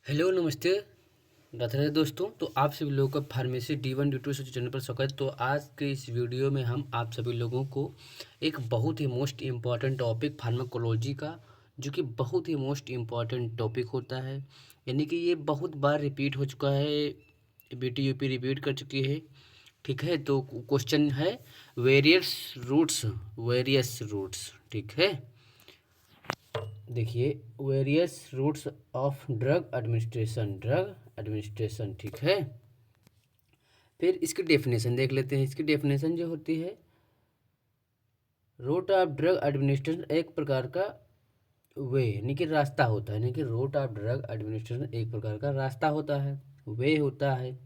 Hello नमस्ते राधे राधे दोस्तों। तो आप सभी लोगों का फार्मेसी D1 D2 चैनल पर स्वागत। तो आज के इस वीडियो में हम आप सभी लोगों को एक बहुत ही मोस्ट इम्पॉर्टेंट टॉपिक फार्माकोलॉजी का, जो कि बहुत ही मोस्ट इम्पॉर्टेंट टॉपिक होता है, यानी कि ये बहुत बार रिपीट हो चुका है, बीटी यूपी रिपीट कर चुकी है। ठीक है, तो क्वेश्चन है वेरियस रूट्स। ठीक है, देखिए, various routes of drug administration. ठीक है, फिर इसकी डेफिनेशन देख लेते हैं। इसकी डेफिनेशन जो होती है, रूट ऑफ ड्रग एडमिनिस्ट्रेशन एक प्रकार का वे यानी कि रास्ता होता है, यानी कि रूट ऑफ ड्रग एडमिनिस्ट्रेशन एक प्रकार का रास्ता होता है, वे होता है,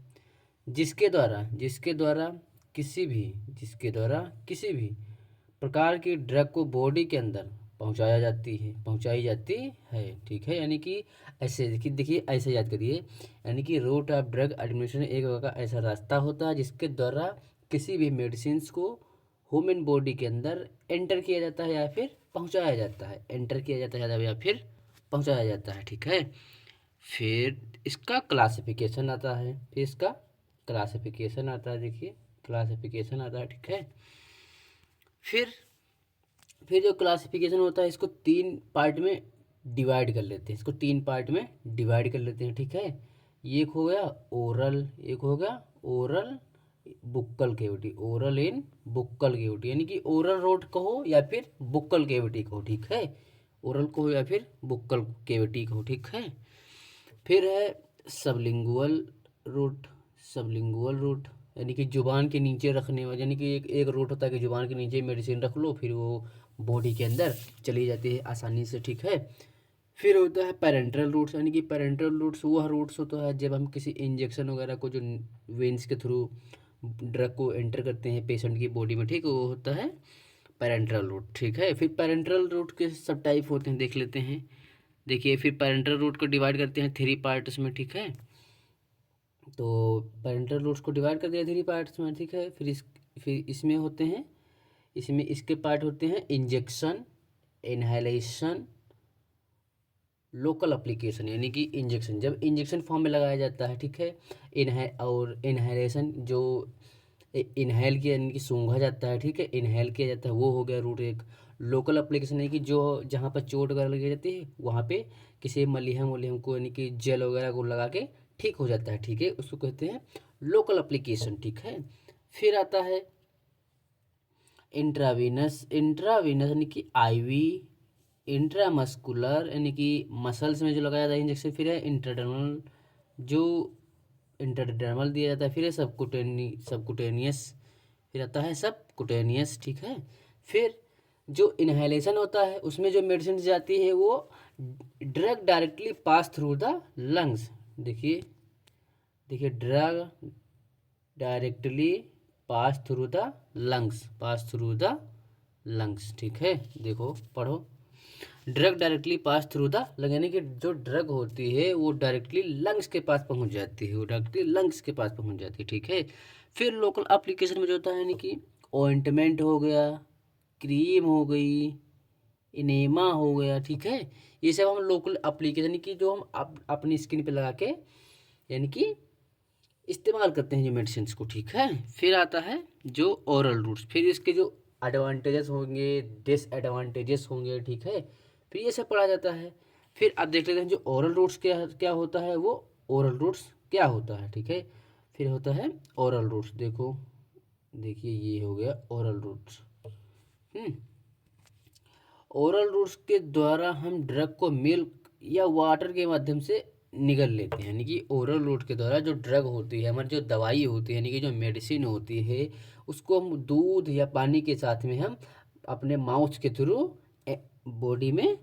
जिसके द्वारा किसी भी प्रकार की ड्रग को बॉडी के अंदर पहुंचाई जाती है। ठीक है, यानी कि ऐसे देखिए ऐसे याद करिए, यानी कि रूट ऑफ ड्रग एडमिनिस्ट्रेशन एक प्रकार का ऐसा रास्ता होता है जिसके द्वारा किसी भी मेडिसिन को ह्यूमन बॉडी के अंदर एंटर किया जाता है या फिर पहुंचाया जाता है, ठीक है। फिर इसका क्लासिफिकेशन आता है, देखिए क्लासिफिकेशन आता है। ठीक है, फिर फिर जो क्लासिफिकेशन होता है, इसको तीन पार्ट में डिवाइड कर लेते हैं। ठीक है, एक हो गया ओरल बुक्कल केविटी, यानी कि ओरल रोड कहो या फिर बुक्कल केविटी कहो। ठीक है, ओरल कहो या फिर बुक्कल केविटी कहो। ठीक है, फिर है सबलिंगुअल रूट। यानी कि जुबान के नीचे रखने वाला, यानी कि एक रूट होता है कि जुबान के नीचे मेडिसिन रख लो, फिर वो बॉडी के अंदर चली जाती है आसानी से। ठीक है, फिर होता है पेरेंट्रल रूट्स, यानी कि पेरेंट्रल रूट्स वह रूट्स होता है जब हम किसी इंजेक्शन वगैरह को जो वेंस के थ्रू ड्रग को एंटर करते हैं पेशेंट की बॉडी में। ठीक है, वो होता है पेरेंट्रल रूट। ठीक है, फिर पेरेंट्रल रूट के सब टाइप होते हैं, देख लेते हैं। देखिए, फिर पेरेंट्रल रूट को डिवाइड करते हैं थ्री पार्ट्स में। ठीक है, तो पेरेंटल रूट्स को डिवाइड कर दिया थ्री पार्ट्स में। ठीक है, फिर इसमें होते हैं, इसके पार्ट होते हैं इंजेक्शन, इनहेलेशन, लोकल एप्लीकेशन। यानी कि इंजेक्शन जब इंजेक्शन फॉर्म में लगाया जाता है। ठीक है, इनहेलेशन जो इनहेल किया यानी कि सूंघा जाता है। ठीक है, इनहेल किया जाता है, वो हो गया रूट एक। लोकल एप्लीकेशन यानी कि जो जहाँ पर चोट वगैरह लगी जाती है वहाँ पे किसी मलहम को यानी कि जेल वगैरह को लगा के ठीक हो जाता है। ठीक है, उसको कहते हैं लोकल एप्लीकेशन। ठीक है, फिर आता है इंट्रावीनस यानी कि आईवी, इंट्रामस्कुलर यानी कि मसल्स में जो लगाया जाता है इंजेक्शन। फिर है इंटरडर्मल, जो इंटरडर्मल दिया जाता है। फिर है सबकुटेनियस, फिर आता है सबकुटेनियस। ठीक है, फिर जो इनहेलेशन होता है उसमें जो मेडिसिन जाती है वो drug directly pass through the lungs. देखिए drug directly pass through the lungs. ठीक है, देखो पढ़ो, drug directly pass through the lung, यानी कि जो ड्रग होती है वो डायरेक्टली लंग्स के पास पहुंच जाती है। ठीक है, फिर लोकल एप्लीकेशन में जो होता है, यानी कि ऑइंटमेंट हो गया, क्रीम हो गई, इनेमा हो गया। ठीक है, ये सब हम लोकल एप्लीकेशन यानी कि जो हम अपनी स्किन पे लगा के यानी कि इस्तेमाल करते हैं जो मेडिसिन को। ठीक है, फिर आता है जो ओरल रूट्स, फिर इसके जो एडवांटेजेस होंगे, डिसएडवांटेजेस होंगे। ठीक है, फिर ये सब पढ़ा जाता है। फिर आप देख लेते हैं जो ओरल रूट्स क्या क्या होता है, वो ओरल रूट्स क्या होता है। ठीक है, फिर होता है ओरल रूट्स, देखिए ये हो गया ओरल रूट्स। ओरल रूट्स के द्वारा हम ड्रग को मिल्क या वाटर के माध्यम से निगल लेते हैं, यानी कि ओरल रूट के द्वारा जो ड्रग होती है, हमारी जो दवाई होती है, यानी कि जो मेडिसिन होती है, उसको हम दूध या पानी के साथ में हम अपने माउथ के थ्रू बॉडी में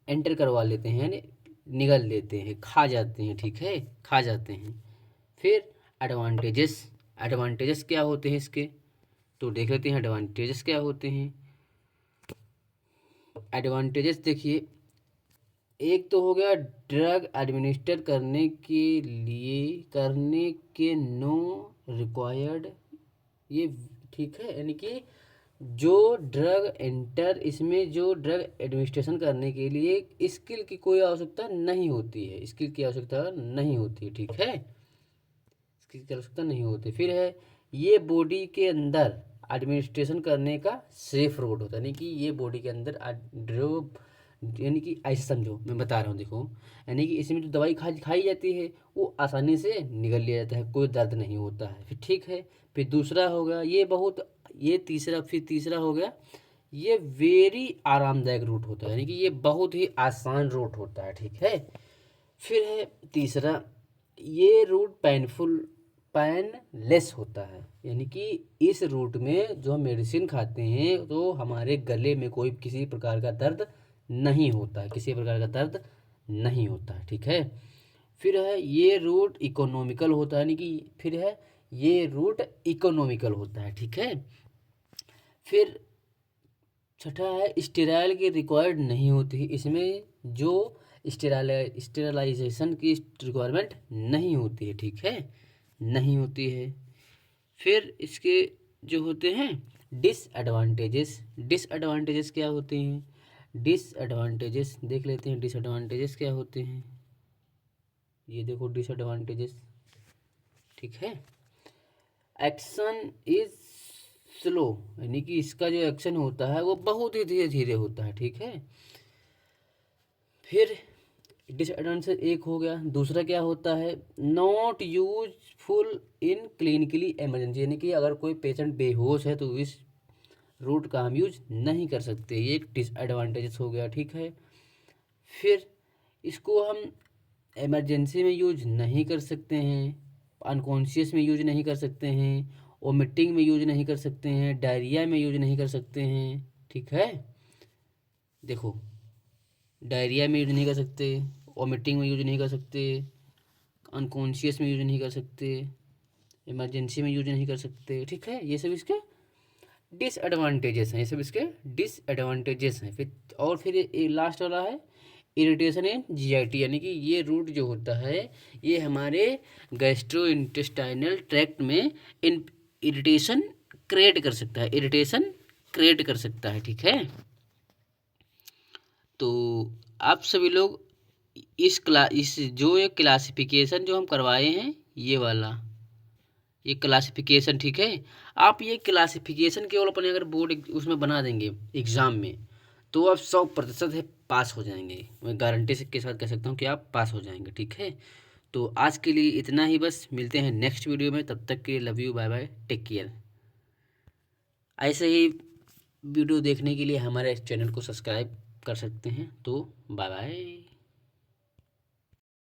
एंटर करवा लेते हैं, यानी निगल लेते हैं, खा जाते हैं। ठीक है, खा जाते हैं। फिर एडवांटेजेस क्या होते हैं इसके, तो देख लेते हैं एडवांटेजेस क्या होते हैं। एडवांटेजेस देखिए, एक तो हो गया ड्रग एडमिनिस्टर करने के नो रिक्वायर्ड, ये ठीक है, यानी कि जो ड्रग एंटर, इसमें जो ड्रग एडमिनिस्ट्रेशन करने के लिए स्किल की कोई आवश्यकता नहीं होती है, स्किल की आवश्यकता नहीं होती है, ठीक है, स्किल की आवश्यकता नहीं होती। फिर है ये बॉडी के अंदर एडमिनिस्ट्रेशन करने का सेफ रोड होता है, यानी कि ये बॉडी के अंदर ड्रग, यानी कि ऐसे समझो, मैं बता रहा हूँ देखो, यानी कि इसमें जो दवाई खाई जाती है वो आसानी से निगल लिया जाता है, कोई दर्द नहीं होता है, फिर ठीक है। फिर दूसरा होगा ये बहुत, ये तीसरा, फिर तीसरा हो गया ये वेरी आरामदायक रूट होता है, यानी कि ये बहुत ही आसान रूट होता है, ठीक है। फिर है तीसरा, ये रूट पेनलेस होता है, यानी कि इस रूट में जो हम मेडिसिन खाते हैं तो हमारे गले में कोई किसी प्रकार का दर्द नहीं होता है, किसी प्रकार का दर्द नहीं होता है, ठीक है। फिर है ये रूट इकोनॉमिकल होता है, यानी कि फिर है ये रूट इकोनॉमिकल होता है, ठीक है। फिर छठा है स्टेराइल की रिक्वायर्ड नहीं होती, इसमें जो स्टेरलाइजेशन की रिक्वायरमेंट नहीं होती है, ठीक है, नहीं होती है। फिर इसके जो होते हैं डिसएडवांटेजेस, डिसएडवांटेजेस क्या होते हैं, डिसएडवांटेजेस देख लेते हैं, डिसएडवांटेजेस क्या होते हैं, ये देखो डिसएडवांटेजेस, ठीक है। एक्शन इज स्लो, यानी कि इसका जो एक्शन होता है वो बहुत ही धीरे धीरे होता है, ठीक है। फिर डिसएडवांटेज एक हो गया, दूसरा क्या होता है not useful in clinically emergency, यानी कि अगर कोई पेशेंट बेहोश है तो इस रूट का हम यूज नहीं कर सकते, ये एक डिसएडवांटेजेस हो गया, ठीक है। फिर इसको हम इमरजेंसी में यूज नहीं कर सकते हैं, अनकॉन्शियस में यूज नहीं कर सकते हैं, वोमिटिंग में यूज नहीं कर सकते हैं, डायरिया में यूज नहीं कर सकते हैं, ठीक है। देखो डायरिया में यूज नहीं कर सकते, वोमिटिंग में यूज नहीं कर सकते, अनकॉन्शियस में यूज नहीं कर सकते, इमरजेंसी में यूज नहीं कर सकते, ठीक है। ये सब इसके डिसएडवांटेजेस हैं, ये सब इसके डिसएडवांटेजेस हैं। फिर और फिर ये लास्ट वाला है इरिटेशन इन जीआईटी, यानी कि ये रूट जो होता है ये हमारे गैस्ट्रो इंटेस्टाइनल ट्रैक्ट में इन इरिटेशन क्रिएट कर सकता है, इरिटेशन क्रिएट कर सकता है, ठीक है। तो आप सभी लोग इस जो ये क्लासिफिकेशन जो हम करवाए हैं ये वाला, ये क्लासिफिकेशन, ठीक है, आप ये क्लासिफिकेशन केवल अपने अगर बोर्ड उसमें बना देंगे एग्ज़ाम में तो आप 100% है पास हो जाएंगे, मैं गारंटी से के साथ कह सकता हूँ कि आप पास हो जाएंगे, ठीक है। तो आज के लिए इतना ही, बस मिलते हैं नेक्स्ट वीडियो में, तब तक के love you, bye bye, take care. ऐसे ही वीडियो देखने के लिए हमारे चैनल को सब्सक्राइब कर सकते हैं, तो बाय बाय।